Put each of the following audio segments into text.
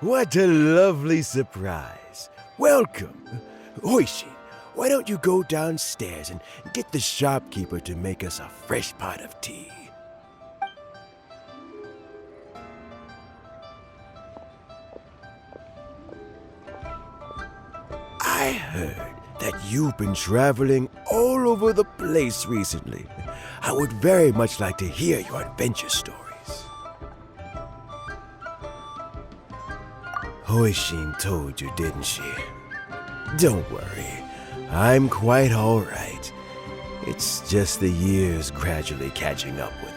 What a lovely surprise. Welcome. Oishi, why don't you go downstairs and get the shopkeeper to make us a fresh pot of tea? I heard that you've been traveling all over the place recently. I would very much like to hear your adventure stories. Hoishin told you, didn't she? Don't worry, I'm quite all right. It's just the years gradually catching up with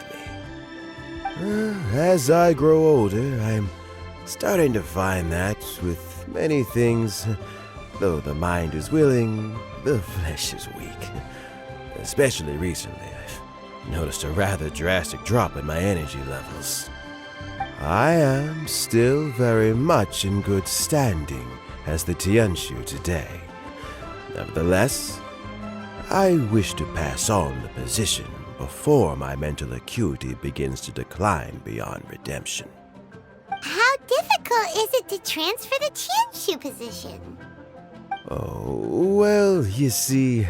me. As I grow older, I'm starting to find that with many things, though the mind is willing, the flesh is weak. Especially recently, I've noticed a rather drastic drop in my energy levels. I am still very much in good standing as the Tianshu today. Nevertheless, I wish to pass on the position before my mental acuity begins to decline beyond redemption. How difficult is it to transfer the Tianshu position? Oh, well, you see,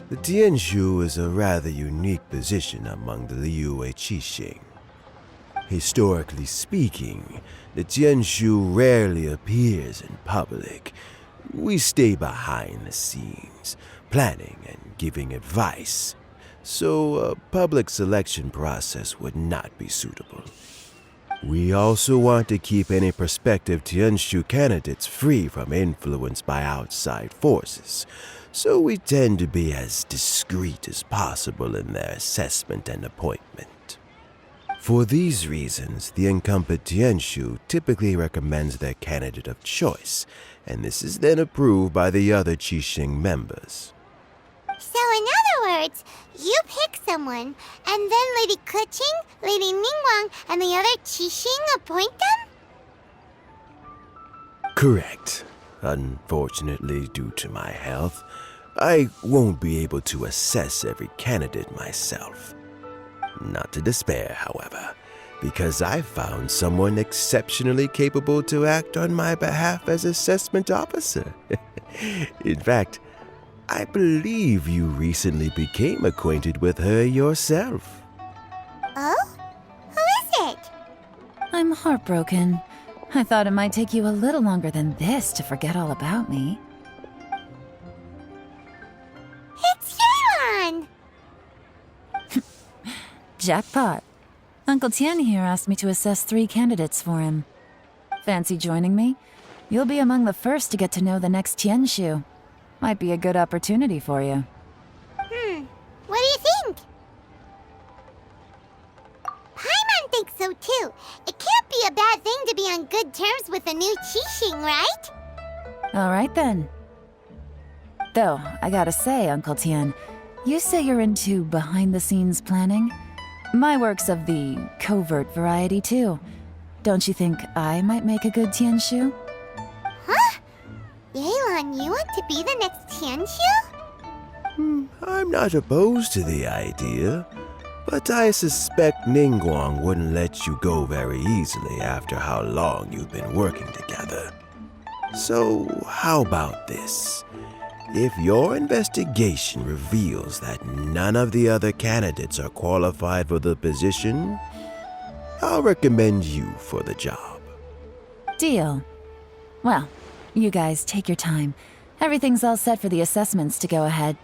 the Tianshu is a rather unique position among the Liyue Qixing. Historically speaking, the Tianshu rarely appears in public. We stay behind the scenes, planning and giving advice, so a public selection process would not be suitable. We also want to keep any prospective Tianshu candidates free from influence by outside forces, so we tend to be as discreet as possible in their assessment and appointment. For these reasons, the incumbent Tianshu typically recommends their candidate of choice, and this is then approved by the other Qixing members. So in other words, you pick someone, and then Lady Keqing, Lady Ningguang, and the other Qixing appoint them? Correct. Unfortunately, due to my health, I won't be able to assess every candidate myself. Not to despair, however, because I found someone exceptionally capable to act on my behalf as assessment officer. In fact, I believe you recently became acquainted with her yourself. Oh? Who is it? I'm heartbroken. I thought it might take you a little longer than this to forget all about me. It's Yelan! Jackpot. Uncle Tian here asked me to assess 3 candidates for him. Fancy joining me? You'll be among the first to get to know the next Tianshu. Might be a good opportunity for you. What do you think? Paimon thinks so too. It can't be a bad thing to be on good terms with a new Qixing, right? Alright then. Though, I gotta say, Uncle Tian, you say you're into behind-the-scenes planning? My work's of the covert variety, too. Don't you think I might make a good Tianshu? Huh? Yelan, you want to be the next Tianshu? I'm not opposed to the idea, but I suspect Ningguang wouldn't let you go very easily after how long you've been working together. So, how about this? If your investigation reveals that none of the other candidates are qualified for the position, I'll recommend you for the job. Deal. Well, you guys take your time. Everything's all set for the assessments to go ahead.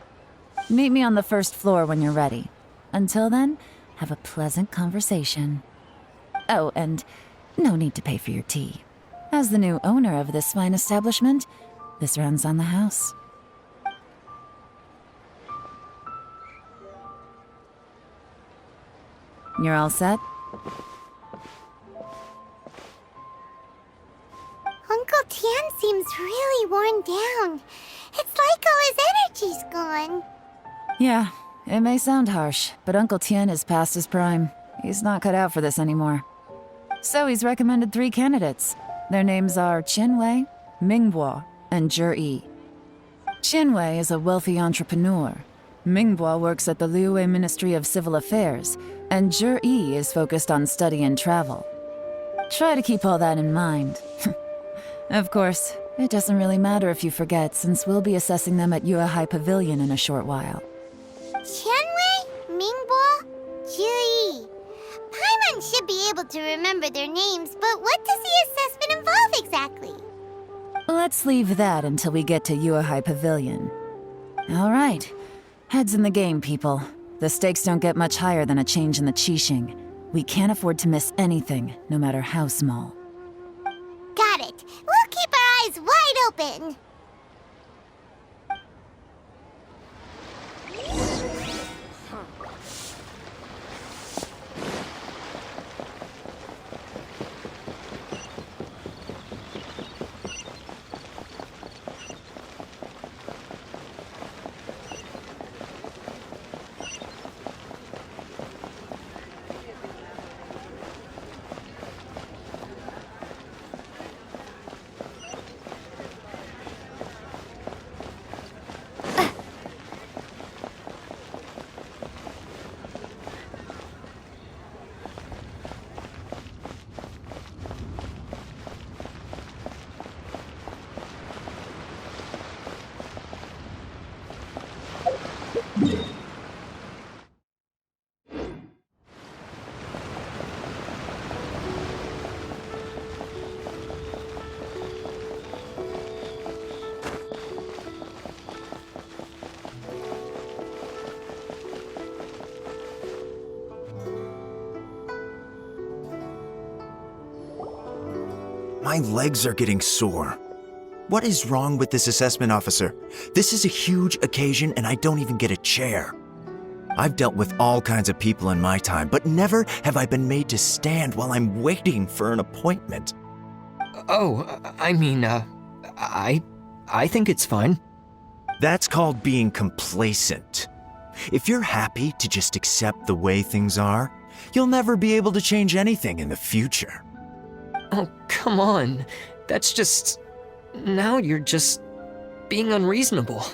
Meet me on the first floor when you're ready. Until then, have a pleasant conversation. Oh, and no need to pay for your tea. As the new owner of this fine establishment, this runs on the house. You're all set? Uncle Tian seems really worn down. It's like all his energy's gone. Yeah, it may sound harsh, but Uncle Tian is past his prime. He's not cut out for this anymore. So he's recommended 3 candidates. Their names are Qinwei, Mingbo, and Zhi. Qinwei is a wealthy entrepreneur. Mingbo works at the Liyue Ministry of Civil Affairs, and Zhi is focused on study and travel. Try to keep all that in mind. Of course, it doesn't really matter if you forget, since we'll be assessing them at Yuehai Pavilion in a short while. Qianwei, Mingbo, Juyi. Paimon should be able to remember their names, but what does the assessment involve exactly? Let's leave that until we get to Yuehai Pavilion. All right. Heads in the game, people. The stakes don't get much higher than a change in the Qixing. We can't afford to miss anything, no matter how small. Got it. We'll keep our eyes wide open. My legs are getting sore. What is wrong with this assessment officer? This is a huge occasion and I don't even get a chair. I've dealt with all kinds of people in my time, but never have I been made to stand while I'm waiting for an appointment. Oh, I think it's fine. That's called being complacent. If you're happy to just accept the way things are, you'll never be able to change anything in the future. Oh, come on. That's just... Now you're just being unreasonable.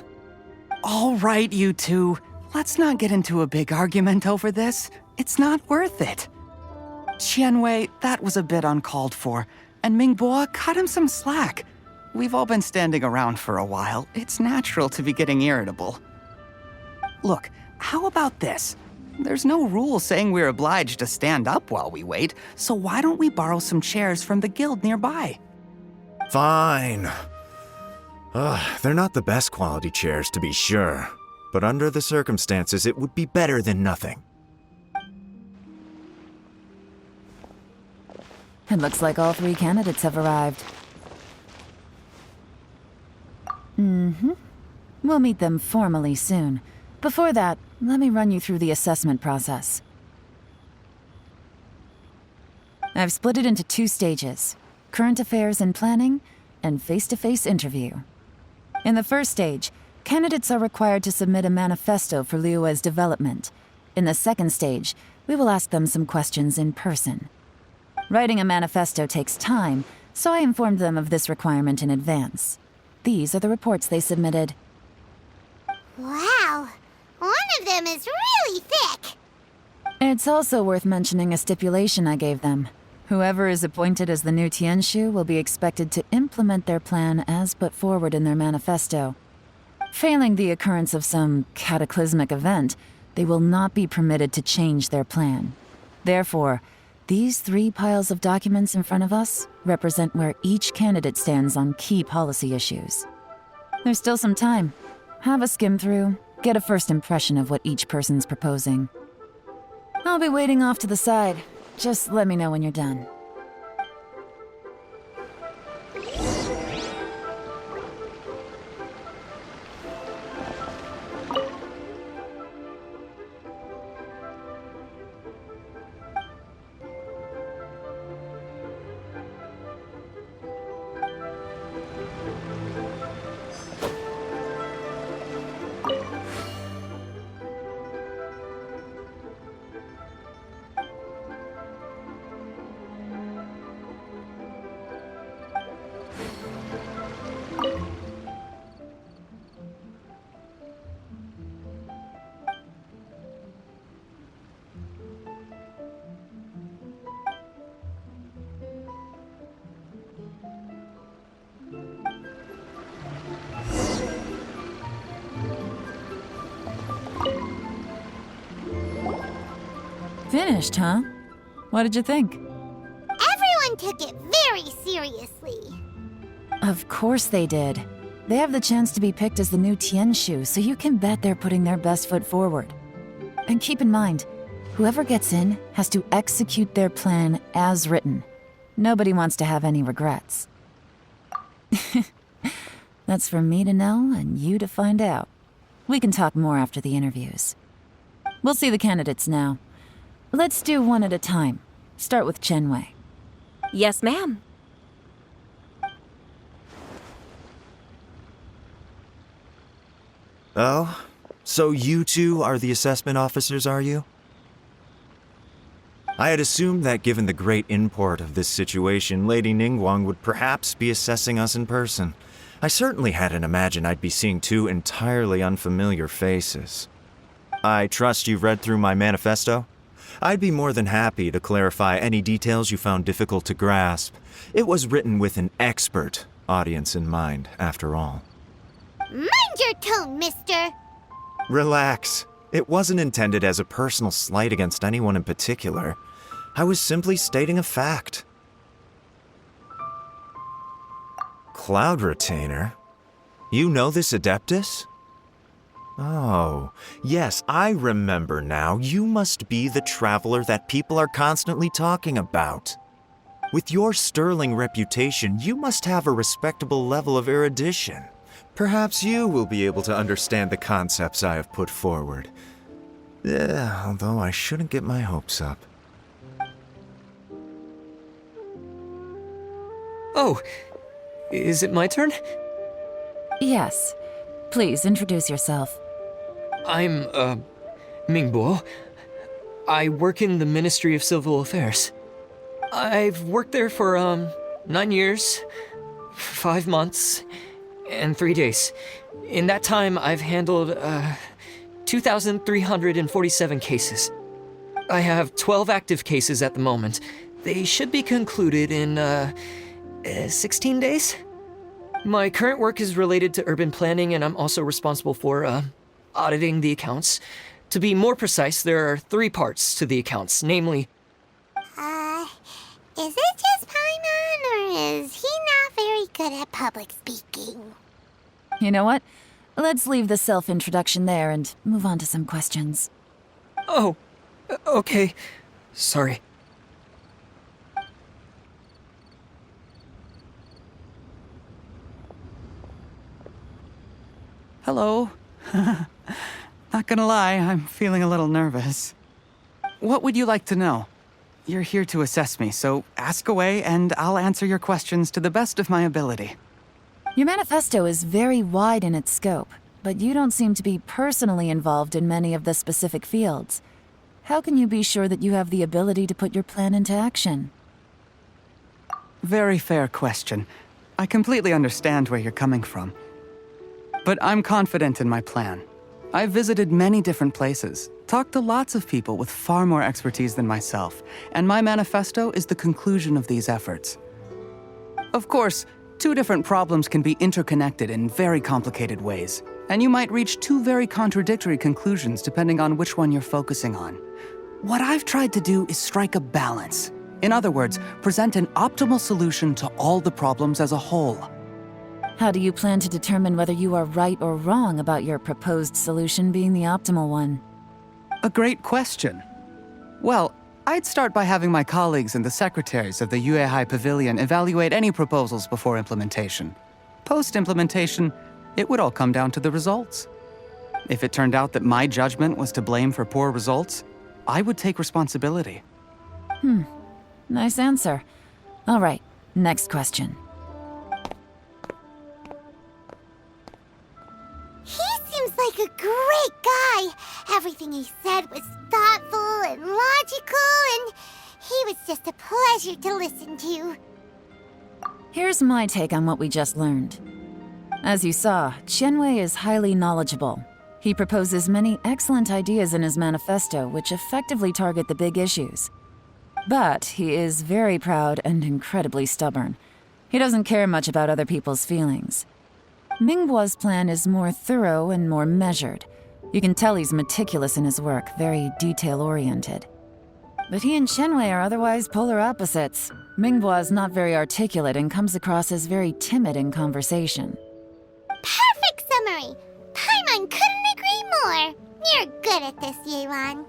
All right, you two. Let's not get into a big argument over this. It's not worth it. Qianwei, that was a bit uncalled for. And Mingbo, cut him some slack. We've all been standing around for a while. It's natural to be getting irritable. Look, how about this? There's no rule saying we're obliged to stand up while we wait, so why don't we borrow some chairs from the guild nearby? Fine. They're not the best quality chairs, to be sure. But under the circumstances, it would be better than nothing. It looks like all 3 candidates have arrived. We'll meet them formally soon. Before that, let me run you through the assessment process. I've split it into 2 stages: current affairs and planning, and face-to-face interview. In the first stage, candidates are required to submit a manifesto for Liyue's development. In the second stage, we will ask them some questions in person. Writing a manifesto takes time, so I informed them of this requirement in advance. These are the reports they submitted. Wow. One of them is really thick. It's also worth mentioning a stipulation I gave them. Whoever is appointed as the new Tianshu will be expected to implement their plan as put forward in their manifesto. Failing the occurrence of some cataclysmic event, they will not be permitted to change their plan. Therefore, these 3 piles of documents in front of us represent where each candidate stands on key policy issues. There's still some time. Have a skim through, get a first impression of what each person's proposing. I'll be waiting off to the side. Just let me know when you're done. Finished, huh? What did you think? Everyone took it very seriously. Of course they did. They have the chance to be picked as the new Tianshu, so you can bet they're putting their best foot forward. And keep in mind, whoever gets in has to execute their plan as written. Nobody wants to have any regrets. That's for me to know and you to find out. We can talk more after the interviews. We'll see the candidates now. Let's do one at a time. Start with Chenwei. Yes, ma'am. Oh? So you two are the assessment officers, are you? I had assumed that given the great import of this situation, Lady Ningguang would perhaps be assessing us in person. I certainly hadn't imagined I'd be seeing two entirely unfamiliar faces. I trust you've read through my manifesto? I'd be more than happy to clarify any details you found difficult to grasp. It was written with an expert audience in mind, after all. Mind your tone, mister. Relax. It wasn't intended as a personal slight against anyone in particular. I was simply stating a fact. Cloud Retainer? You know this Adeptus? Oh, yes, I remember now. You must be the traveler that people are constantly talking about. With your sterling reputation, you must have a respectable level of erudition. Perhaps you will be able to understand the concepts I have put forward. Although I shouldn't get my hopes up. Oh, is it my turn? Yes. Please introduce yourself. I'm, Mingbo. I work in the Ministry of Civil Affairs. I've worked there for, 9 years, 5 months, and 3 days. In that time, I've handled, 2,347 cases. I have 12 active cases at the moment. They should be concluded in, 16 days? My current work is related to urban planning, and I'm also responsible for, auditing the accounts. To be more precise, there are 3 parts to the accounts, namely... Is it just Paimon, or is he not very good at public speaking? You know what? Let's leave the self-introduction there and move on to some questions. Oh, okay. Sorry. Hello. Not gonna lie, I'm feeling a little nervous. What would you like to know? You're here to assess me, so ask away and I'll answer your questions to the best of my ability. Your manifesto is very wide in its scope, but you don't seem to be personally involved in many of the specific fields. How can you be sure that you have the ability to put your plan into action? Very fair question. I completely understand where you're coming from. But I'm confident in my plan. I've visited many different places, talked to lots of people with far more expertise than myself, and my manifesto is the conclusion of these efforts. Of course, 2 different problems can be interconnected in very complicated ways, and you might reach 2 very contradictory conclusions depending on which one you're focusing on. What I've tried to do is strike a balance. In other words, present an optimal solution to all the problems as a whole. How do you plan to determine whether you are right or wrong about your proposed solution being the optimal one? A great question. Well, I'd start by having my colleagues and the secretaries of the Yuehai Pavilion evaluate any proposals before implementation. Post-implementation, it would all come down to the results. If it turned out that my judgment was to blame for poor results, I would take responsibility. Nice answer. All right, next question. He seems like a great guy. Everything he said was thoughtful and logical, and he was just a pleasure to listen to. Here's my take on what we just learned. As you saw, Chenwei is highly knowledgeable. He proposes many excellent ideas in his manifesto which effectively target the big issues. But he is very proud and incredibly stubborn. He doesn't care much about other people's feelings. Mingbo's plan is more thorough and more measured. You can tell he's meticulous in his work, very detail-oriented. But he and Shenwei are otherwise polar opposites. Minghua is not very articulate and comes across as very timid in conversation. Perfect summary! Paimon couldn't agree more! You're good at this, Yelan.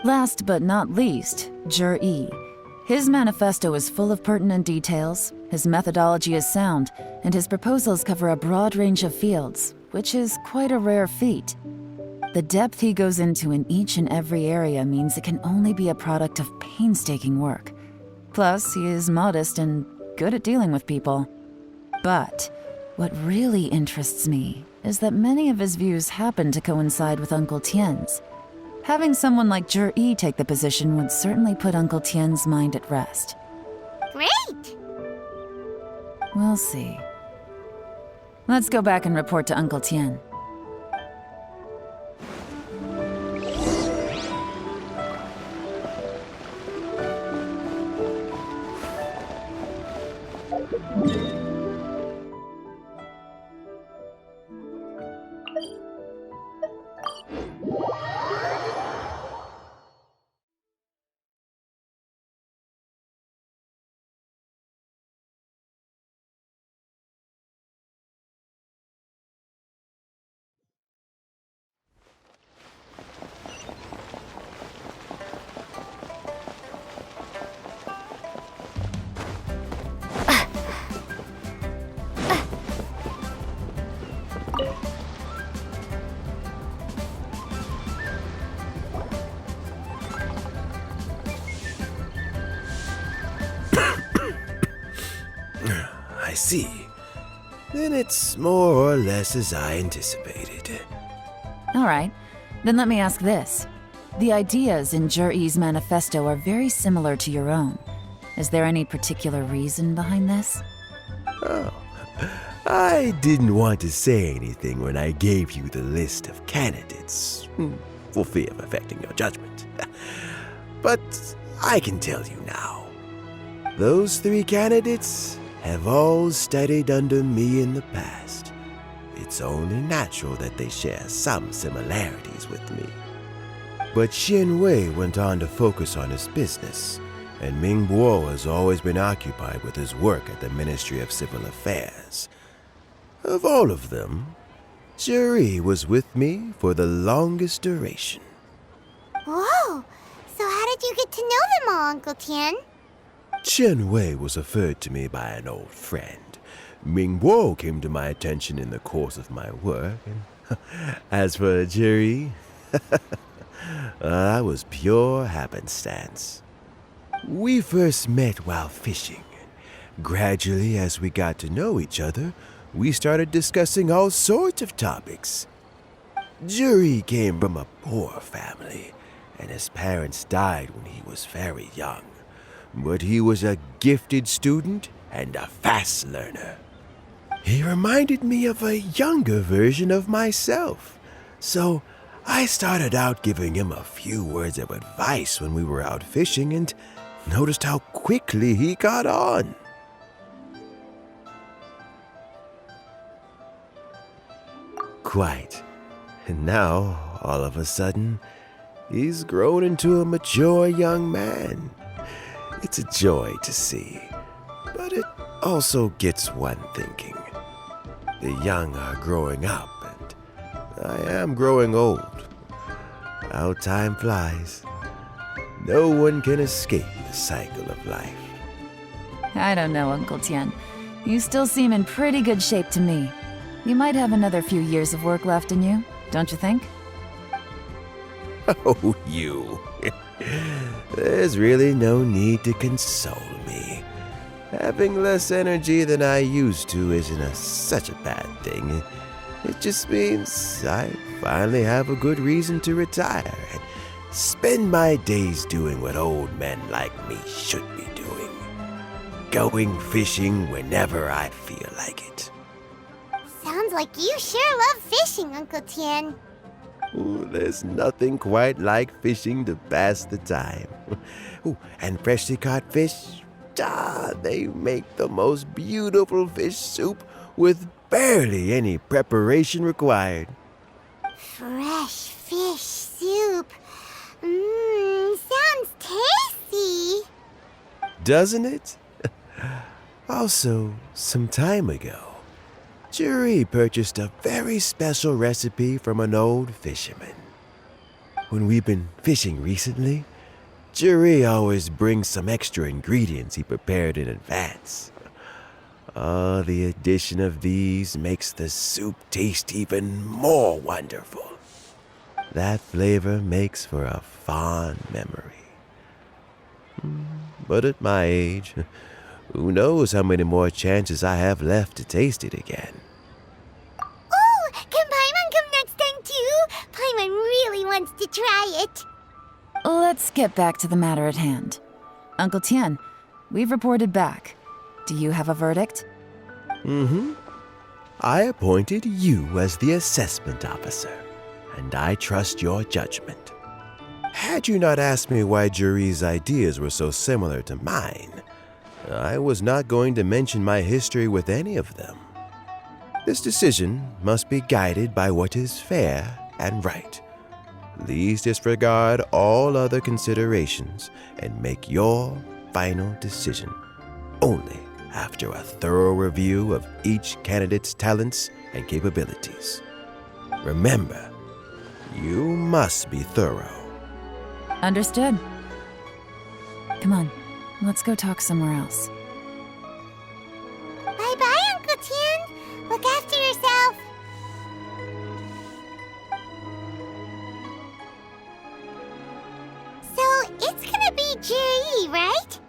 Last but not least, Jur-E. His manifesto is full of pertinent details, his methodology is sound, and his proposals cover a broad range of fields, which is quite a rare feat. The depth he goes into in each and every area means it can only be a product of painstaking work. Plus, he is modest and good at dealing with people. But what really interests me is that many of his views happen to coincide with Uncle Tien's. Having someone like Jur-E take the position would certainly put Uncle Tien's mind at rest. Great! We'll see. Let's go back and report to Uncle Tien. I see. Then it's more or less as I anticipated. All right, then let me ask this. The ideas in Jur-E's manifesto are very similar to your own. Is there any particular reason behind this? Oh, I didn't want to say anything when I gave you the list of candidates, for fear of affecting your judgment. But I can tell you now. Those 3 candidates have all studied under me in the past. It's only natural that they share some similarities with me. But Shenwei went on to focus on his business, and Mingbo has always been occupied with his work at the Ministry of Civil Affairs. Of all of them, Jur-E was with me for the longest duration. Whoa! So how did you get to know them all, Uncle Tien? Shenwei was referred to me by an old friend. Mingbo came to my attention in the course of my work, and as for Jur-E, that was pure happenstance. We first met while fishing. Gradually, as we got to know each other, we started discussing all sorts of topics. Jur-E came from a poor family, and his parents died when he was very young. But he was a gifted student and a fast learner. He reminded me of a younger version of myself, so I started out giving him a few words of advice when we were out fishing and noticed how quickly he got on. Quite. And now, all of a sudden, he's grown into a mature young man. It's a joy to see, but it also gets one thinking. The young are growing up, and I am growing old. How time flies. No one can escape the cycle of life. I don't know, Uncle Tien. You still seem in pretty good shape to me. You might have another few years of work left in you, don't you think? Oh, you. There's really no need to console me. Having less energy than I used to isn't such a bad thing. It just means I finally have a good reason to retire and spend my days doing what old men like me should be doing. Going fishing whenever I feel like it. Sounds like you sure love fishing, Uncle Tien. Ooh, there's nothing quite like fishing to pass the time. Ooh, and freshly caught fish, they make the most beautiful fish soup with barely any preparation required. Fresh fish soup. Sounds tasty. doesn't it? Also, some time ago, Juri purchased a very special recipe from an old fisherman. When we've been fishing recently, Juri always brings some extra ingredients he prepared in advance. The addition of these makes the soup taste even more wonderful. That flavor makes for a fond memory. But at my age, who knows how many more chances I have left to taste it again. Oh, can Paimon come next time too? Paimon really wants to try it. Let's get back to the matter at hand. Uncle Tian, we've reported back. Do you have a verdict? I appointed you as the assessment officer, and I trust your judgment. Had you not asked me why Juri's ideas were so similar to mine, I was not going to mention my history with any of them. This decision must be guided by what is fair and right. Please disregard all other considerations and make your final decision only after a thorough review of each candidate's talents and capabilities. Remember, you must be thorough. Understood. Come on, let's go talk somewhere else. Bye-bye, Uncle Tian. Look after yourself. So, it's gonna be Juri, right?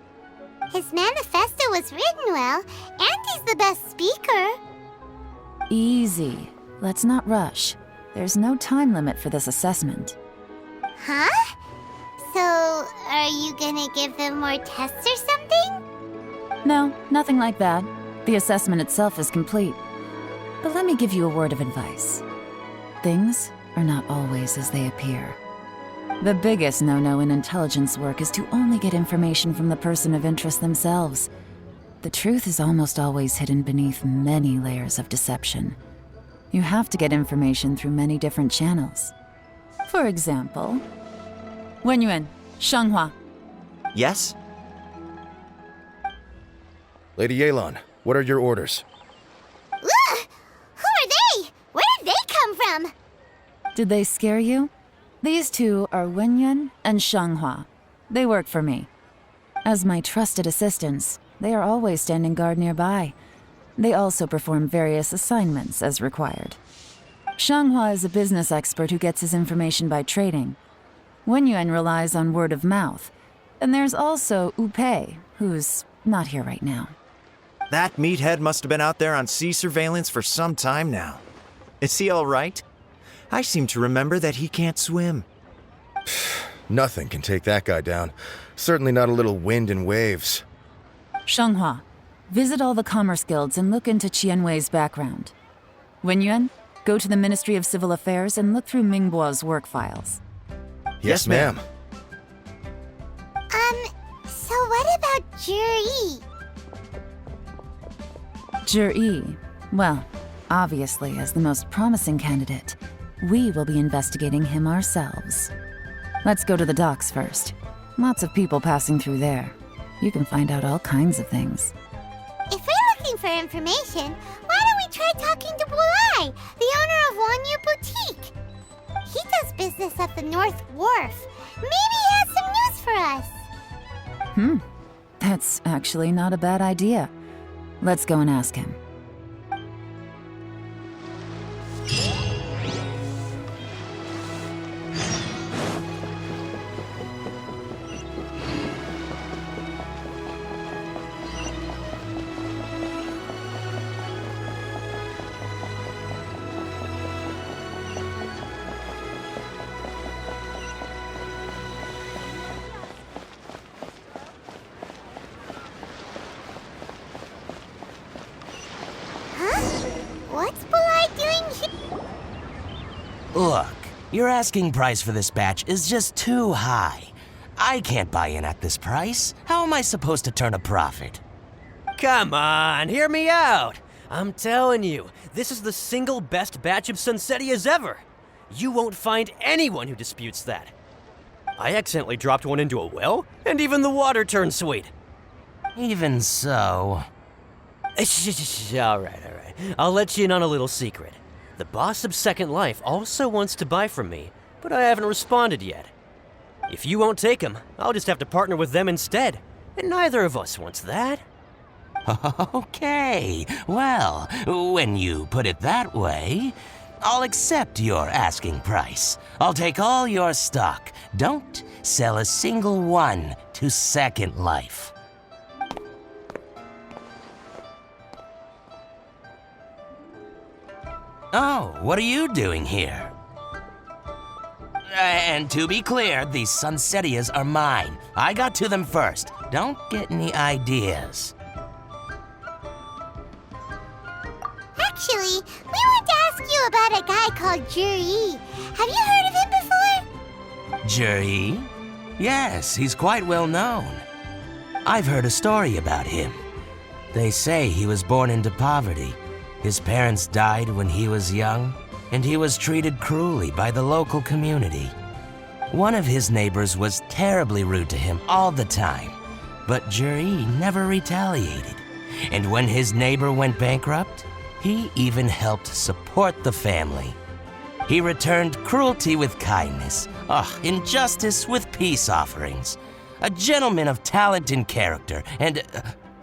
His manifesto was written well, and he's the best speaker. Easy. Let's not rush. There's no time limit for this assessment. Huh? So, are you gonna give them more tests or something? No, nothing like that. The assessment itself is complete. But let me give you a word of advice. Things are not always as they appear. The biggest no-no in intelligence work is to only get information from the person of interest themselves. The truth is almost always hidden beneath many layers of deception. You have to get information through many different channels. For example, Wenyuan, Shanghua. Yes? Lady Yelan, what are your orders? Ugh! Who are they? Where did they come from? Did they scare you? These two are Wenyuan and Shanghua. They work for me. As my trusted assistants, they are always standing guard nearby. They also perform various assignments as required. Shanghua is a business expert who gets his information by trading. Wenyuan relies on word of mouth. And there's also Upei, who's not here right now. That meathead must have been out there on sea surveillance for some time now. Is he all right? I seem to remember that he can't swim. Nothing can take that guy down. Certainly not a little wind and waves. Shanghua, visit all the commerce guilds and look into Qianwei's background. Wenyuan, go to the Ministry of Civil Affairs and look through Mingbo's work files. Yes, ma'am. So what about Juri? Juri, well, obviously as the most promising candidate, we will be investigating him ourselves. Let's go to the docks first. Lots of people passing through there. You can find out all kinds of things. If we're looking for information, why don't we try talking to Bulai, the owner of Wanyu Boutique? He does business at the North Wharf. Maybe he has some news for us. That's actually not a bad idea. Let's go and ask him. What's Bulai doing here? Look, your asking price for this batch is just too high. I can't buy in at this price. How am I supposed to turn a profit? Come on, hear me out. I'm telling you, this is the single best batch of Sunsettias ever. You won't find anyone who disputes that. I accidentally dropped one into a well, and even the water turned sweet. Even so. All right. I'll let you in on a little secret. The boss of Second Life also wants to buy from me, but I haven't responded yet. If you won't take him, I'll just have to partner with them instead. And neither of us wants that. Okay, well, when you put it that way, I'll accept your asking price. I'll take all your stock. Don't sell a single one to Second Life. Oh, what are you doing here? And to be clear, these Sunsetias are mine. I got to them first. Don't get any ideas. Actually, we want to ask you about a guy called Juri. Have you heard of him before? Juri? Yes, he's quite well known. I've heard a story about him. They say he was born into poverty. His parents died when he was young, and he was treated cruelly by the local community. One of his neighbors was terribly rude to him all the time, but Juri never retaliated. And when his neighbor went bankrupt, he even helped support the family. He returned cruelty with kindness, injustice with peace offerings. A gentleman of talent and character, and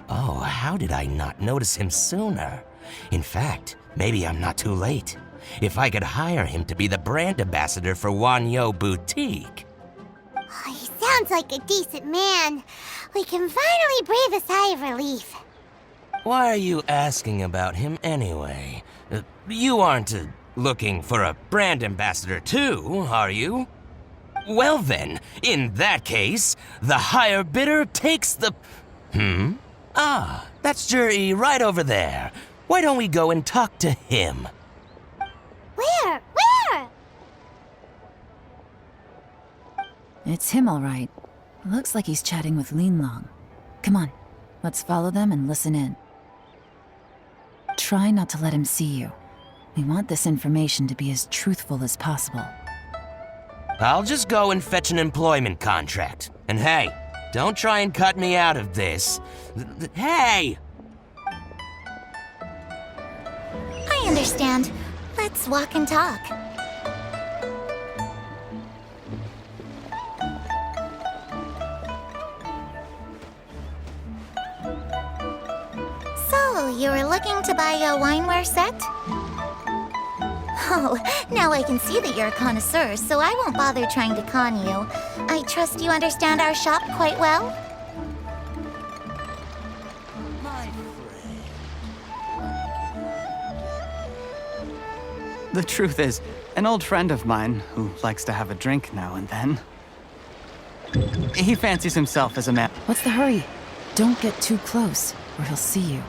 how did I not notice him sooner? In fact, maybe I'm not too late. If I could hire him to be the brand ambassador for Wanyo Boutique. Oh, he sounds like a decent man. We can finally breathe a sigh of relief. Why are you asking about him anyway? You aren't looking for a brand ambassador too, are you? Well then, in that case, the higher bidder takes the... that's Juri right over there. Why don't we go and talk to him? Where? It's him, all right. Looks like he's chatting with Yelan. Come on, let's follow them and listen in. Try not to let him see you. We want this information to be as truthful as possible. I'll just go and fetch an employment contract. And hey, don't try and cut me out of this. Hey! I understand. Let's walk and talk. So, you were looking to buy a wineware set? Oh, now I can see that you're a connoisseur, so I won't bother trying to con you. I trust you understand our shop quite well? The truth is, an old friend of mine who likes to have a drink now and then. He fancies himself as a man. What's the hurry? Don't get too close, or he'll see you.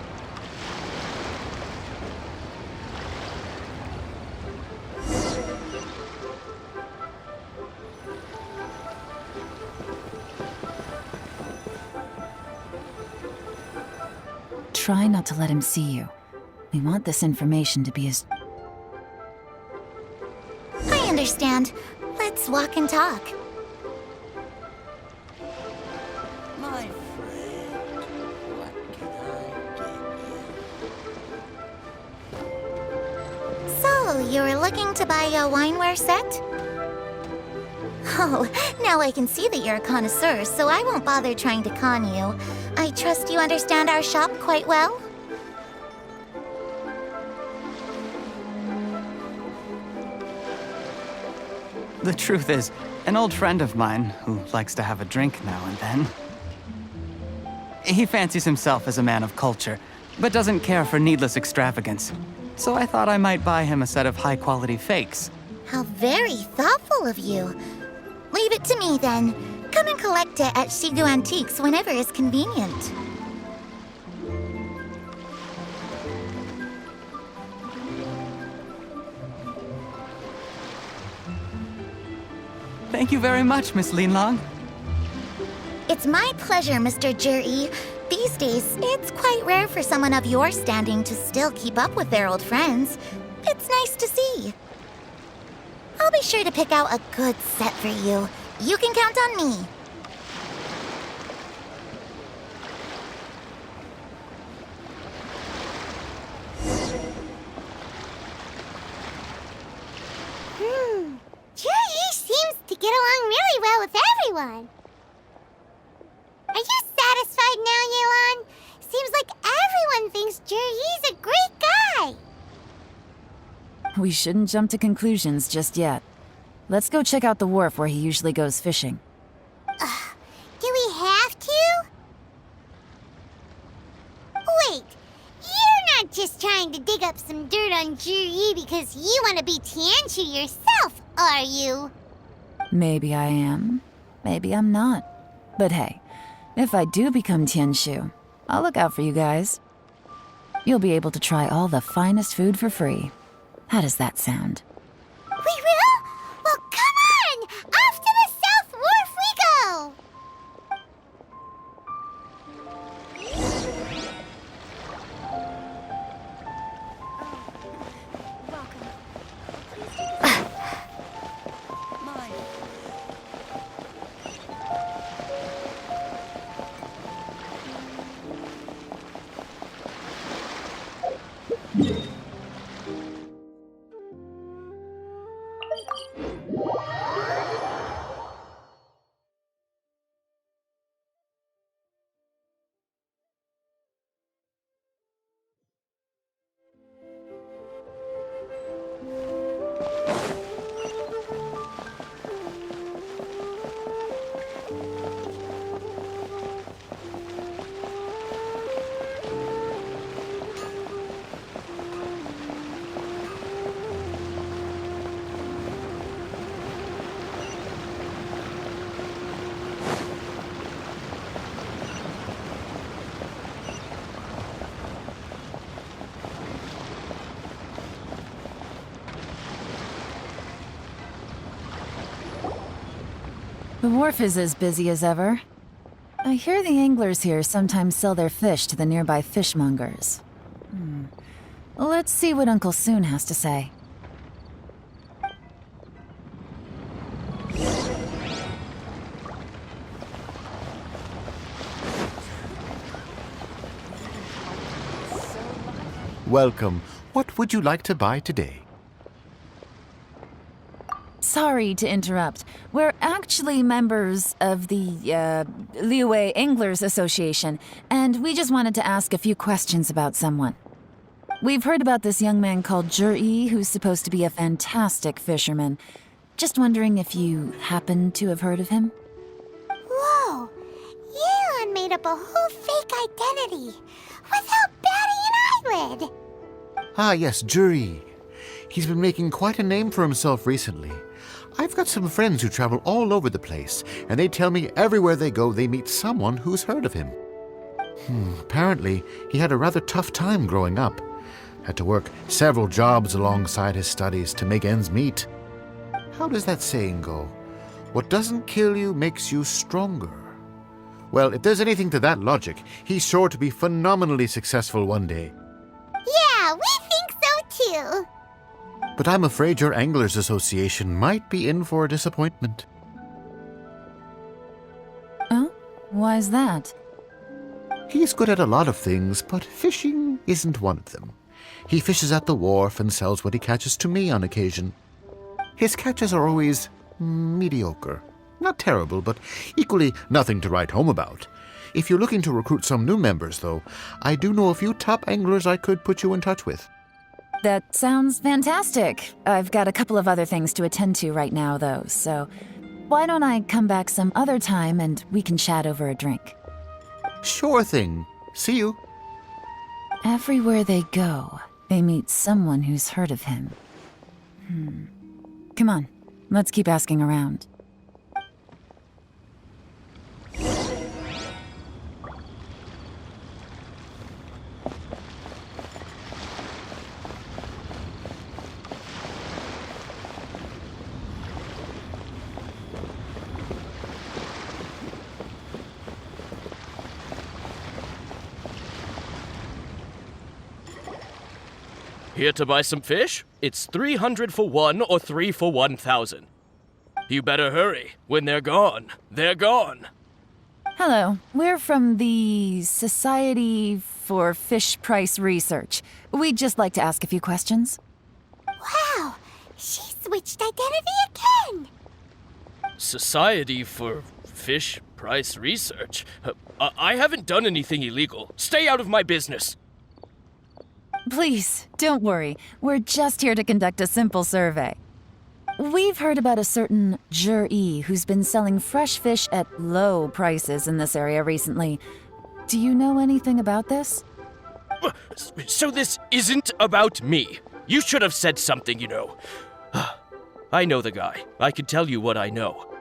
Try not to let him see you. We want this information to be as... I understand. Let's walk and talk. My friend, what can I get you? So, you were looking to buy a wineware set? Oh, now I can see that you're a connoisseur, so I won't bother trying to con you. I trust you understand our shop quite well? The truth is, an old friend of mine who likes to have a drink now and then. He fancies himself as a man of culture, but doesn't care for needless extravagance. So I thought I might buy him a set of high-quality fakes. How very thoughtful of you. Leave it to me, then. Come and collect it at Shigu Antiques whenever is convenient. Thank you very much, Miss Yelan. It's my pleasure, Mr. Juri. These days, it's quite rare for someone of your standing to still keep up with their old friends. It's nice to see. I'll be sure to pick out a good set for you. You can count on me. everyone. Are you satisfied now, Yelan? Seems like everyone thinks Juri's a great guy. We shouldn't jump to conclusions just yet. Let's go check out the wharf where he usually goes fishing. Do we have to? Wait, you're not just trying to dig up some dirt on Juri because you want to be Tianshu yourself, are you? Maybe I am. Maybe I'm not. But hey, if I do become Tianshu, I'll look out for you guys. You'll be able to try all the finest food for free. How does that sound? We will? Well, come on! Off to the South Wharf we go! The wharf is as busy as ever. I hear the anglers here sometimes sell their fish to the nearby fishmongers. Let's see what Uncle Soon has to say. Welcome. What would you like to buy today? Sorry to interrupt. We're actually members of the, Liyue Anglers Association, and we just wanted to ask a few questions about someone. We've heard about this young man called Juri, who's supposed to be a fantastic fisherman. Just wondering if you happen to have heard of him? Whoa! Yelan made up a whole fake identity without batting an eyelid! Ah, yes, Juri. He's been making quite a name for himself recently. I've got some friends who travel all over the place, and they tell me everywhere they go they meet someone who's heard of him. Apparently, he had a rather tough time growing up. Had to work several jobs alongside his studies to make ends meet. How does that saying go? What doesn't kill you makes you stronger. Well, if there's anything to that logic, he's sure to be phenomenally successful one day. Yeah, we think so too! But I'm afraid your Anglers Association might be in for a disappointment. Oh? Why's that? He's good at a lot of things, but fishing isn't one of them. He fishes at the wharf and sells what he catches to me on occasion. His catches are always mediocre. Not terrible, but equally nothing to write home about. If you're looking to recruit some new members, though, I do know a few top anglers I could put you in touch with. That sounds fantastic. I've got a couple of other things to attend to right now, though, so why don't I come back some other time and we can chat over a drink? Sure thing. See you. Everywhere they go, they meet someone who's heard of him. Come on, let's keep asking around. Here to buy some fish? It's 300 for one or 3 for 1,000. You better hurry. When they're gone, they're gone. Hello, we're from the Society for Fish Price Research. We'd just like to ask a few questions. Wow, she switched identity again! Society for Fish price research? I haven't done anything illegal. Stay out of my business. Please, don't worry. We're just here to conduct a simple survey. We've heard about a certain Jur-E who's been selling fresh fish at low prices in this area recently. Do you know anything about this? So this isn't about me. You should have said something, you know. I know the guy. I can tell you what I know.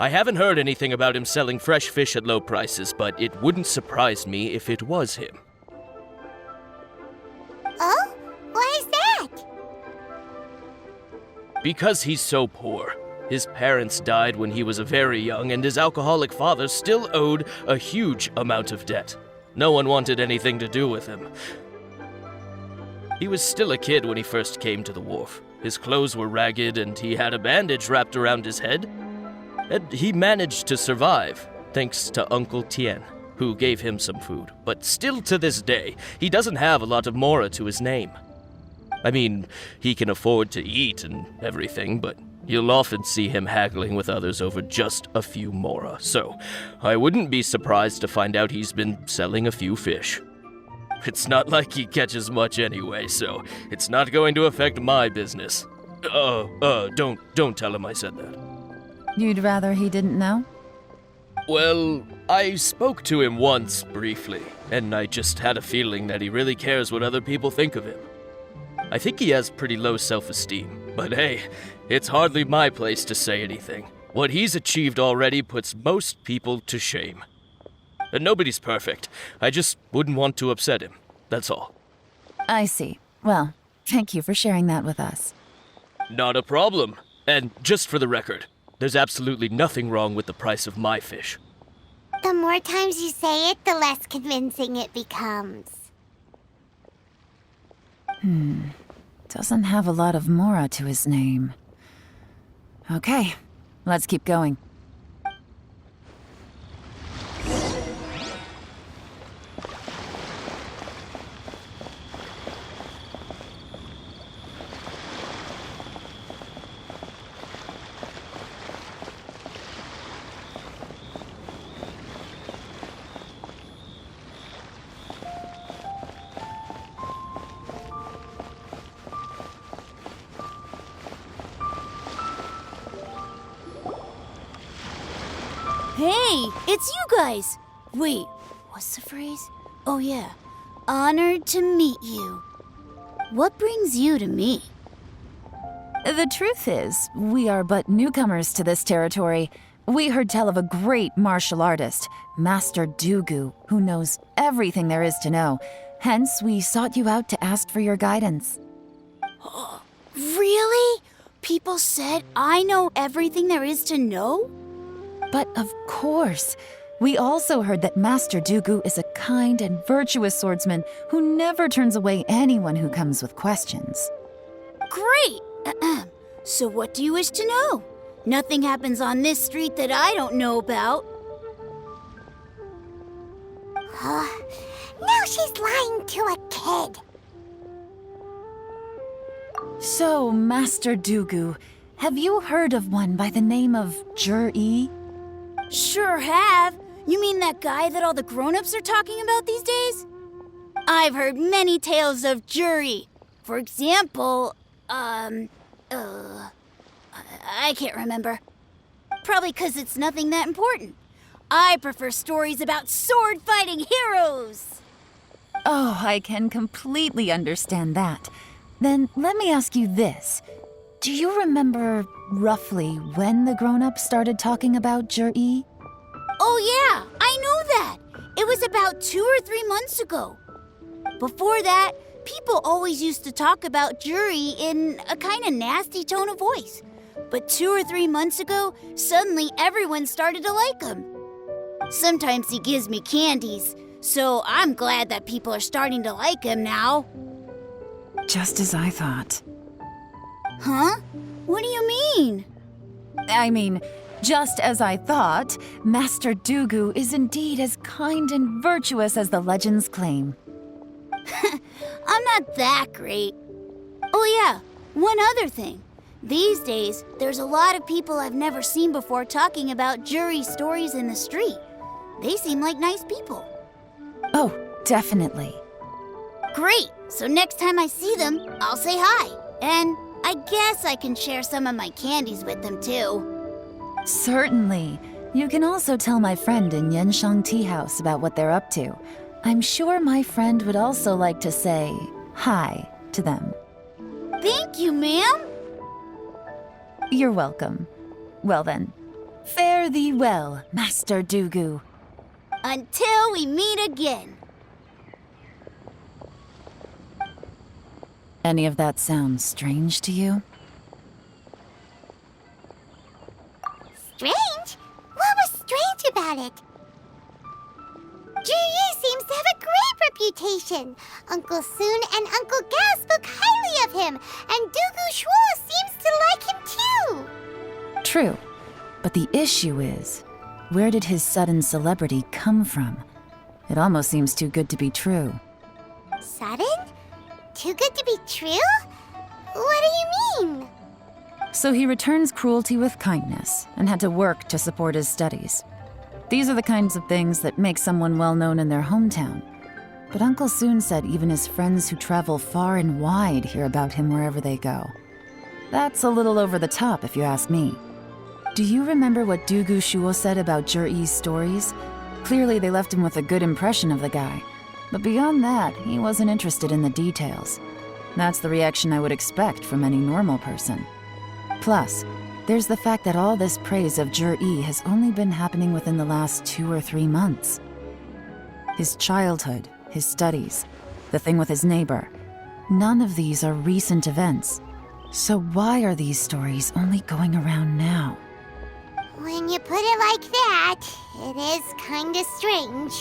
I haven't heard anything about him selling fresh fish at low prices, but it wouldn't surprise me if it was him. Oh? Why is that? Because he's so poor. His parents died when he was very young, and his alcoholic father still owed a huge amount of debt. No one wanted anything to do with him. He was still a kid when he first came to the wharf. His clothes were ragged, and he had a bandage wrapped around his head. And he managed to survive, thanks to Uncle Tien, who gave him some food. But still to this day, he doesn't have a lot of mora to his name. I mean, he can afford to eat and everything, but you'll often see him haggling with others over just a few mora. So, I wouldn't be surprised to find out he's been selling a few fish. It's not like he catches much anyway, so it's not going to affect my business. Don't tell him I said that. You'd rather he didn't know? Well, I spoke to him once briefly, and I just had a feeling that he really cares what other people think of him. I think he has pretty low self-esteem, but hey, it's hardly my place to say anything. What he's achieved already puts most people to shame. And nobody's perfect. I just wouldn't want to upset him, that's all. I see. Well, thank you for sharing that with us. Not a problem. And just for the record, there's absolutely nothing wrong with the price of my fish. The more times you say it, the less convincing it becomes. Doesn't have a lot of mora to his name. Okay, let's keep going. Hey, it's you guys! Wait, what's the phrase? Oh yeah, honored to meet you. What brings you to me? The truth is, we are but newcomers to this territory. We heard tell of a great martial artist, Master Dugu, who knows everything there is to know. Hence, we sought you out to ask for your guidance. Really? People said I know everything there is to know? But of course, we also heard that Master Dugu is a kind and virtuous swordsman who never turns away anyone who comes with questions. Great! So what do you wish to know? Nothing happens on this street that I don't know about. Now she's lying to a kid. So, Master Dugu, have you heard of one by the name of Jur-E? Sure have. You mean that guy that all the grown-ups are talking about these days? I've heard many tales of Juri. For example, I can't remember. Probably 'cause it's nothing that important. I prefer stories about sword-fighting heroes. Oh, I can completely understand that. Then let me ask you this. Do you remember roughly when the grown-ups started talking about Jur-E? Oh yeah, I know that. It was about 2 or 3 months ago. Before that, people always used to talk about Juri in a kind of nasty tone of voice. But 2 or 3 months ago, suddenly everyone started to like him. Sometimes he gives me candies, so I'm glad that people are starting to like him now. Just as I thought. Huh? What do you mean? I mean, just as I thought, Master Dugu is indeed as kind and virtuous as the legends claim. I'm not that great. Oh yeah, one other thing. These days, there's a lot of people I've never seen before talking about jury stories in the street. They seem like nice people. Oh, definitely. Great! So next time I see them, I'll say hi. And I guess I can share some of my candies with them too. Certainly. You can also tell my friend in Yenshang Tea House about what they're up to. I'm sure my friend would also like to say hi to them. Thank you, ma'am! You're welcome. Well then, fare thee well, Master Dugu. Until we meet again. Any of that sound strange to you? Strange? What was strange about it? Juyi seems to have a great reputation. Uncle Soon and Uncle Gao spoke highly of him, and Dugu Shuo seems to like him too. True. But the issue is, where did his sudden celebrity come from? It almost seems too good to be true. Sudden? Too good to be true? What do you mean? So he returns cruelty with kindness and had to work to support his studies. These are the kinds of things that make someone well known in their hometown. But Uncle Soon said even his friends who travel far and wide hear about him wherever they go. That's a little over the top, if you ask me. Do you remember what Dugu Shuo said about Zhiyi's stories? Clearly they left him with a good impression of the guy. But beyond that, he wasn't interested in the details. That's the reaction I would expect from any normal person. Plus, there's the fact that all this praise of Zhiyi has only been happening within the last 2 or 3 months. His childhood, his studies, the thing with his neighbor, none of these are recent events. So why are these stories only going around now? When you put it like that, it is kinda strange.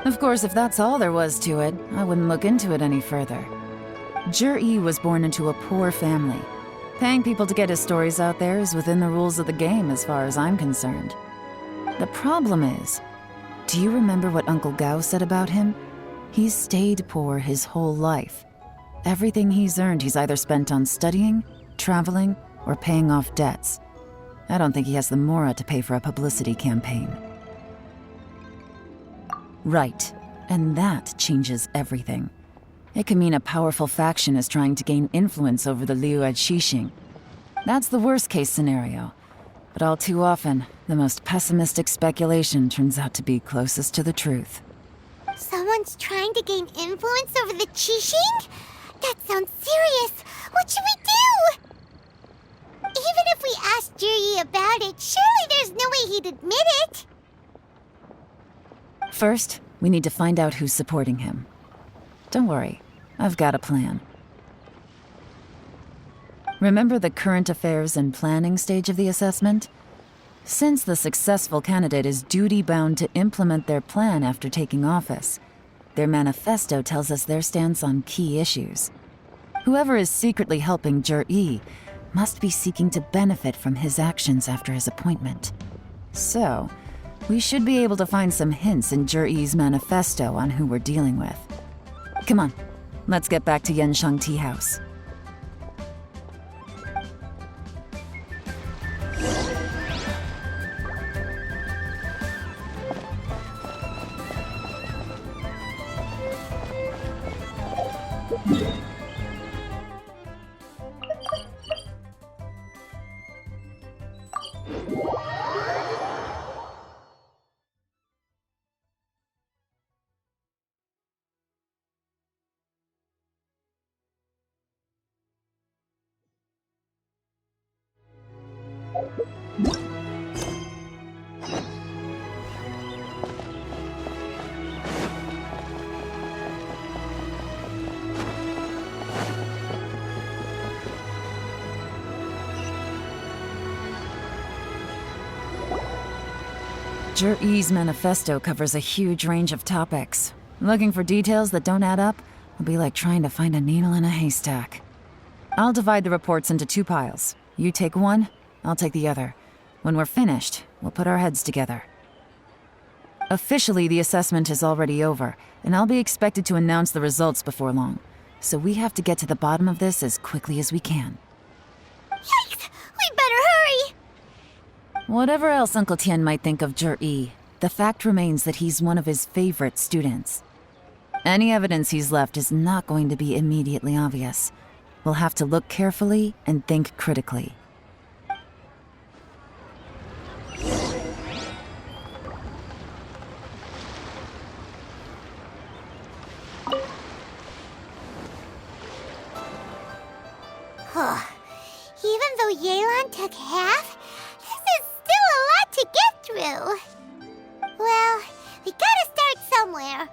Of course, if that's all there was to it, I wouldn't look into it any further. Zhiyi was born into a poor family. Paying people to get his stories out there is within the rules of the game as far as I'm concerned. The problem is, do you remember what Uncle Gao said about him? He's stayed poor his whole life. Everything he's earned he's either spent on studying, traveling, or paying off debts. I don't think he has the mora to pay for a publicity campaign. Right, and that changes everything. It can mean a powerful faction is trying to gain influence over the Liu at Xixing. That's the worst-case scenario. But all too often, the most pessimistic speculation turns out to be closest to the truth. Someone's trying to gain influence over the Qixing? That sounds serious. What should we do? Even if we asked Zhiyi about it, surely there's no way he'd admit it. First, we need to find out who's supporting him. Don't worry, I've got a plan. Remember the current affairs and planning stage of the assessment? Since the successful candidate is duty-bound to implement their plan after taking office, their manifesto tells us their stance on key issues. Whoever is secretly helping Zhiyi must be seeking to benefit from his actions after his appointment. So, we should be able to find some hints in Zhiyi's manifesto on who we're dealing with. Come on, let's get back to Yenshang Tea House. Zhiyi's manifesto covers a huge range of topics. Looking for details that don't add up will be like trying to find a needle in a haystack. I'll divide the reports into 2 piles. You take one, I'll take the other. When we're finished, we'll put our heads together. Officially, the assessment is already over, and I'll be expected to announce the results before long. So we have to get to the bottom of this as quickly as we can. Yikes! We better hurry! Whatever else Uncle Tian might think of Zhi, the fact remains that he's one of his favorite students. Any evidence he's left is not going to be immediately obvious. We'll have to look carefully and think critically. Even though Yelan took half, this is still a lot to get through. Well, we gotta start somewhere.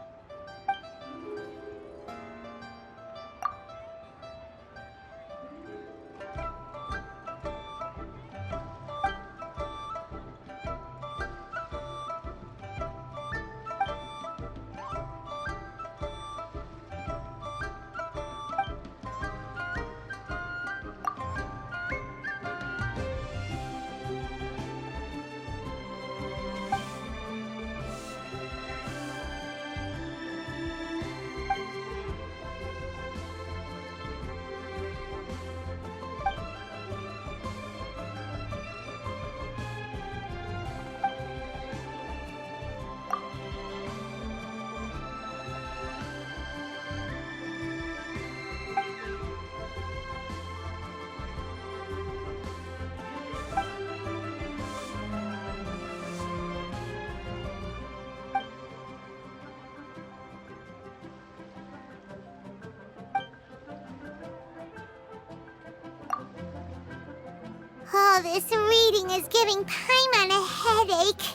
Oh, this reading is giving Paimon a headache.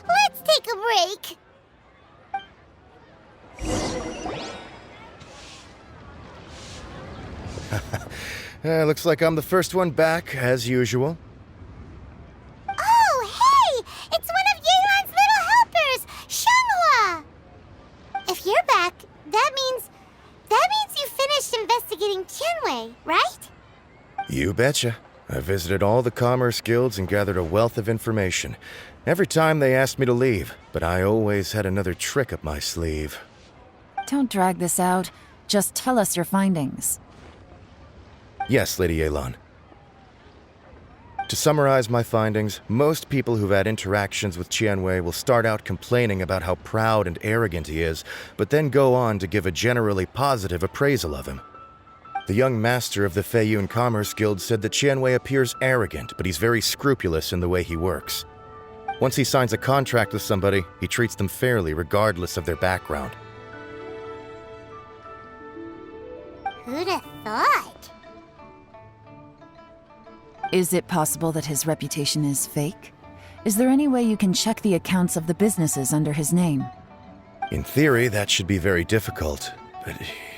Let's take a break. Looks like I'm the first one back, as usual. Oh, hey! It's one of Yelan's little helpers, Shanghua! If you're back, that means you finished investigating Tianwei, right? You betcha. I visited all the commerce guilds and gathered a wealth of information. Every time they asked me to leave, but I always had another trick up my sleeve. Don't drag this out. Just tell us your findings. Yes, Lady Yelan. To summarize my findings, most people who've had interactions with Tianwei will start out complaining about how proud and arrogant he is, but then go on to give a generally positive appraisal of him. The young master of the Feiyun Commerce Guild said that Tianwei appears arrogant, but he's very scrupulous in the way he works. Once he signs a contract with somebody, he treats them fairly regardless of their background. Who'd have thought? Is it possible that his reputation is fake? Is there any way you can check the accounts of the businesses under his name? In theory, that should be very difficult, but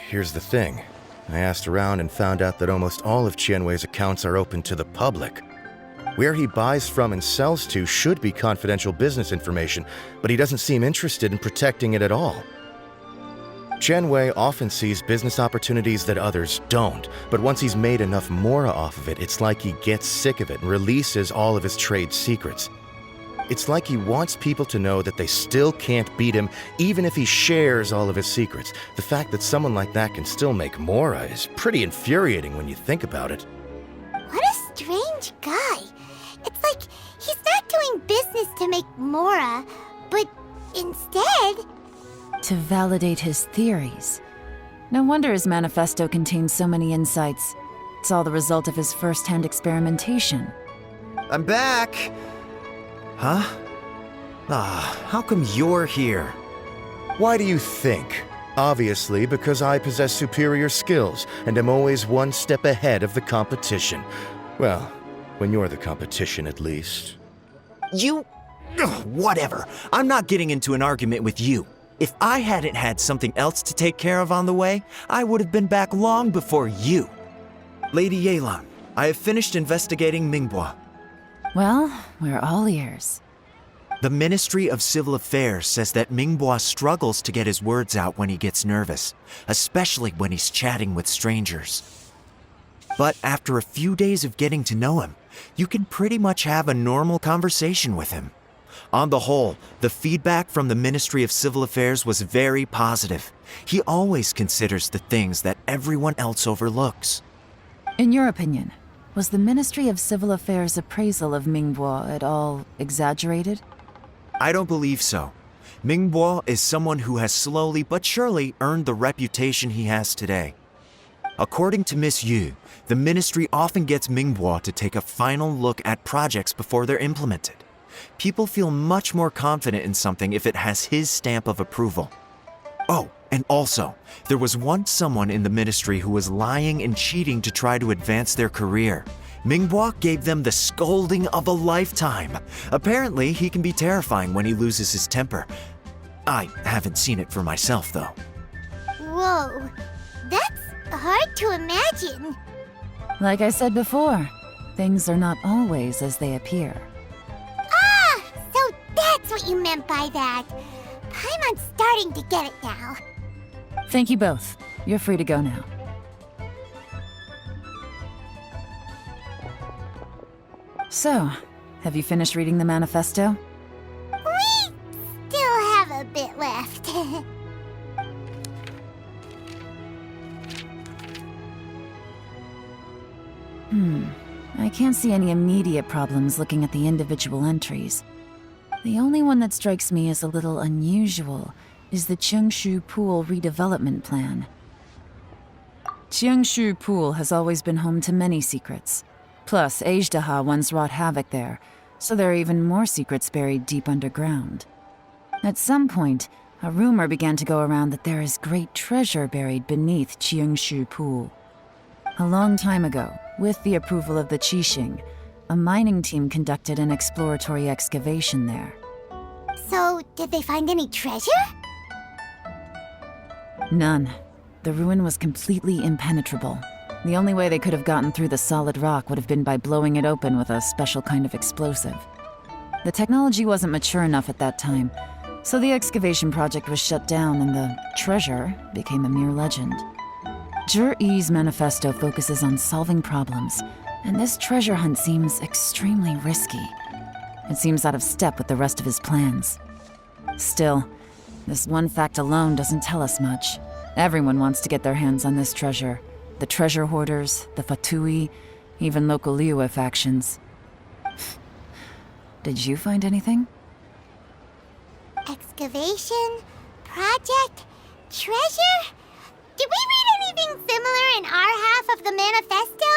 here's the thing. I asked around and found out that almost all of Tianwei's accounts are open to the public. Where he buys from and sells to should be confidential business information, but he doesn't seem interested in protecting it at all. Tianwei often sees business opportunities that others don't, but once he's made enough mora off of it, it's like he gets sick of it and releases all of his trade secrets. It's like he wants people to know that they still can't beat him, even if he shares all of his secrets. The fact that someone like that can still make mora is pretty infuriating when you think about it. What a strange guy. It's like he's not doing business to make mora, but instead... to validate his theories. No wonder his manifesto contains so many insights. It's all the result of his first-hand experimentation. I'm back! Huh? How come you're here? Why do you think? Obviously, because I possess superior skills and am always one step ahead of the competition. Well, when you're the competition, at least. You... whatever. I'm not getting into an argument with you. If I hadn't had something else to take care of on the way, I would have been back long before you. Lady Yelan, I have finished investigating Mingbua. Well, we're all ears. The Ministry of Civil Affairs says that Mingbua struggles to get his words out when he gets nervous, especially when he's chatting with strangers. But after a few days of getting to know him, you can pretty much have a normal conversation with him. On the whole, the feedback from the Ministry of Civil Affairs was very positive. He always considers the things that everyone else overlooks. In your opinion, was the Ministry of Civil Affairs' appraisal of Mingbo at all exaggerated? I don't believe so. Mingbo is someone who has slowly but surely earned the reputation he has today. According to Miss Yu, the ministry often gets Mingbo to take a final look at projects before they're implemented. People feel much more confident in something if it has his stamp of approval. Oh, and also, there was once someone in the ministry who was lying and cheating to try to advance their career. Mingbo gave them the scolding of a lifetime. Apparently, he can be terrifying when he loses his temper. I haven't seen it for myself, though. Whoa, that's hard to imagine. Like I said before, things are not always as they appear. Ah, so that's what you meant by that. Paimon's starting to get it now. Thank you both. You're free to go now. So, have you finished reading the manifesto? We still have a bit left. I can't see any immediate problems looking at the individual entries. The only one that strikes me as a little unusual is the Cheongshu Pool redevelopment plan. Cheongshu Pool has always been home to many secrets. Plus, Ajdaha once wrought havoc there, so there are even more secrets buried deep underground. At some point, a rumor began to go around that there is great treasure buried beneath Cheongshu Pool. A long time ago, with the approval of the Qixing, a mining team conducted an exploratory excavation there. So, did they find any treasure? None. The ruin was completely impenetrable. The only way they could have gotten through the solid rock would have been by blowing it open with a special kind of explosive. The technology wasn't mature enough at that time, so the excavation project was shut down and the treasure became a mere legend. Zhi-Yi's manifesto focuses on solving problems, and this treasure hunt seems extremely risky. It seems out of step with the rest of his plans. Still, this one fact alone doesn't tell us much. Everyone wants to get their hands on this treasure. The treasure hoarders, the Fatui, even local Liyue factions. Did you find anything? Excavation? Project? Treasure? Did we read anything similar in our half of the manifesto?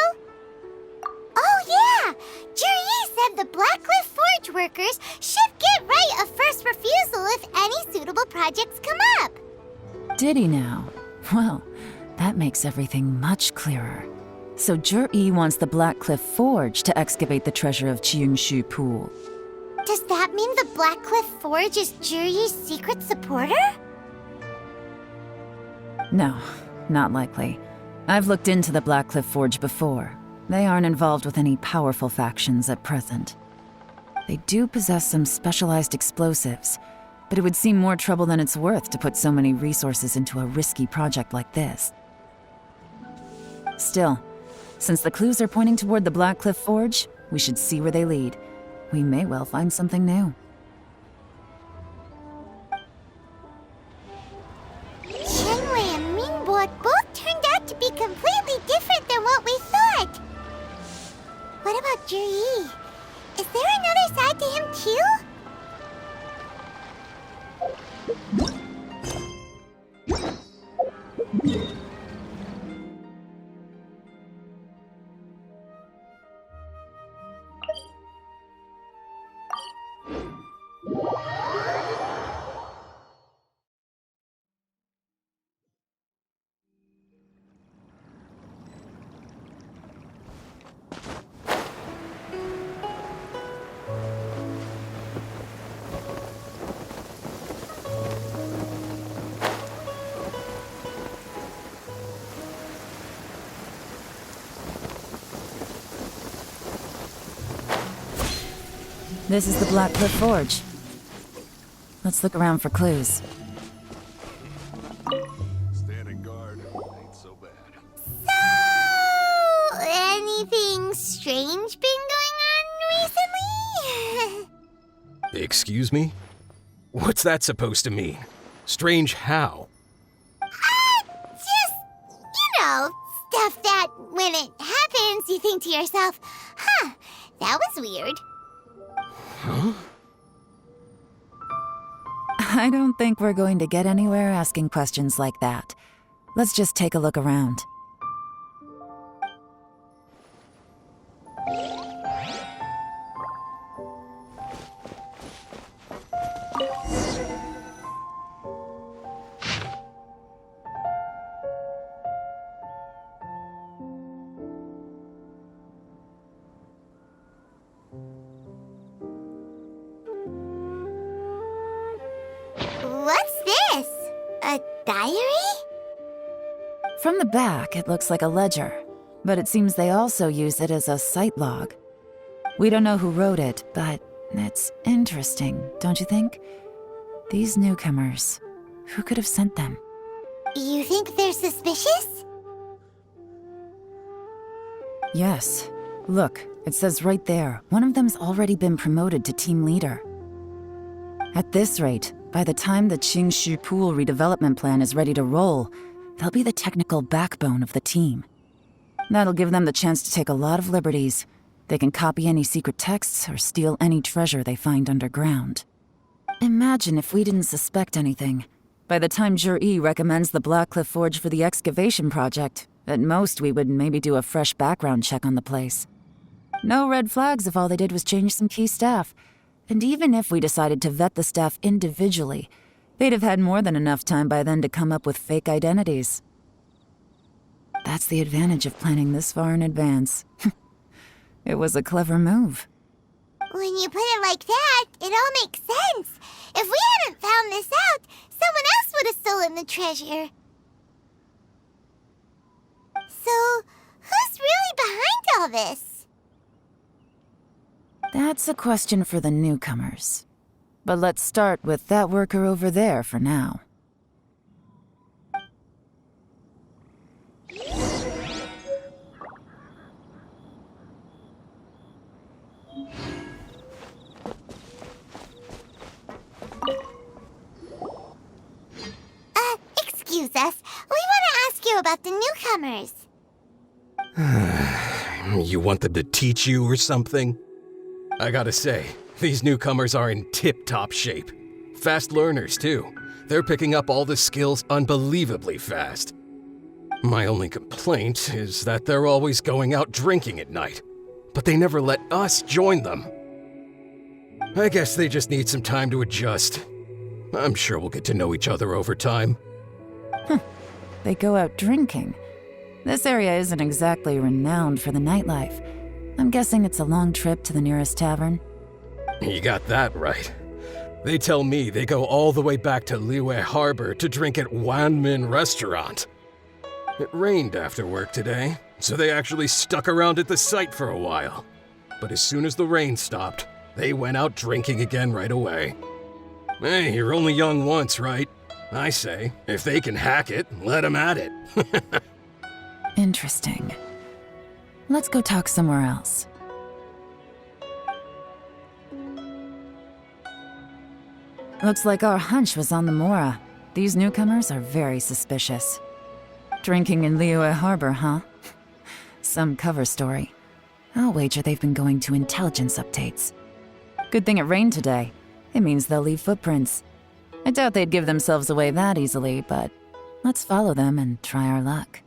Oh yeah! Zhi-Yi said the Blackcliff Forge workers should get right of first refusal if any suitable projects come up. Did he now? Well, that makes everything much clearer. So Zhi-Yi wants the Blackcliff Forge to excavate the treasure of Cheongshu Pool. Does that mean the Blackcliff Forge is Zhi-Yi's secret supporter? No, not likely. I've looked into the Blackcliff Forge before. They aren't involved with any powerful factions at present. They do possess some specialized explosives, but it would seem more trouble than it's worth to put so many resources into a risky project like this. Still, since the clues are pointing toward the Blackcliff Forge, we should see where they lead. We may well find something new. Shenwei and Mingbo both turned out to be completely different than what we thought. What about Zhi-Yi? Is there another side to him too? This is the Blackcliff Forge. Let's look around for clues. Standing guard ain't so bad. So, anything strange been going on recently? Excuse me? What's that supposed to mean? Strange how? Just, stuff that, when it happened, experience, you think to yourself, huh, that was weird. Huh? I don't think we're going to get anywhere asking questions like that. Let's just take a look around. What's this? A diary? From the back, it looks like a ledger, but it seems they also use it as a site log. We don't know who wrote it, but it's interesting, don't you think? These newcomers, who could have sent them? You think they're suspicious? Yes. Look, it says right there, one of them's already been promoted to team leader. At this rate, by the time the Qingshu Pool redevelopment plan is ready to roll, they'll be the technical backbone of the team. That'll give them the chance to take a lot of liberties. They can copy any secret texts or steal any treasure they find underground. Imagine if we didn't suspect anything. By the time Jur-E recommends the Blackcliff Forge for the excavation project, at most we would maybe do a fresh background check on the place. No red flags if all they did was change some key staff. And even if we decided to vet the staff individually, they'd have had more than enough time by then to come up with fake identities. That's the advantage of planning this far in advance. It was a clever move. When you put it like that, it all makes sense. If we hadn't found this out, someone else would have stolen the treasure. So, who's really behind all this? That's a question for the newcomers. But let's start with that worker over there for now. Excuse us. We want to ask you about the newcomers. You want them to teach you or something? I gotta say, these newcomers are in tip-top shape. Fast learners, too. They're picking up all the skills unbelievably fast. My only complaint is that they're always going out drinking at night, but they never let us join them. I guess they just need some time to adjust. I'm sure we'll get to know each other over time. They go out drinking. This area isn't exactly renowned for the nightlife. I'm guessing it's a long trip to the nearest tavern. You got that right. They tell me they go all the way back to Liyue Harbor to drink at Wanmin Restaurant. It rained after work today, so they actually stuck around at the site for a while. But as soon as the rain stopped, they went out drinking again right away. Hey, you're only young once, right? I say, if they can hack it, let them at it. Interesting. Let's go talk somewhere else. Looks like our hunch was on the Mora. These newcomers are very suspicious. Drinking in Liyue Harbor, huh? Some cover story. I'll wager they've been going to intelligence updates. Good thing it rained today. It means they'll leave footprints. I doubt they'd give themselves away that easily, but let's follow them and try our luck.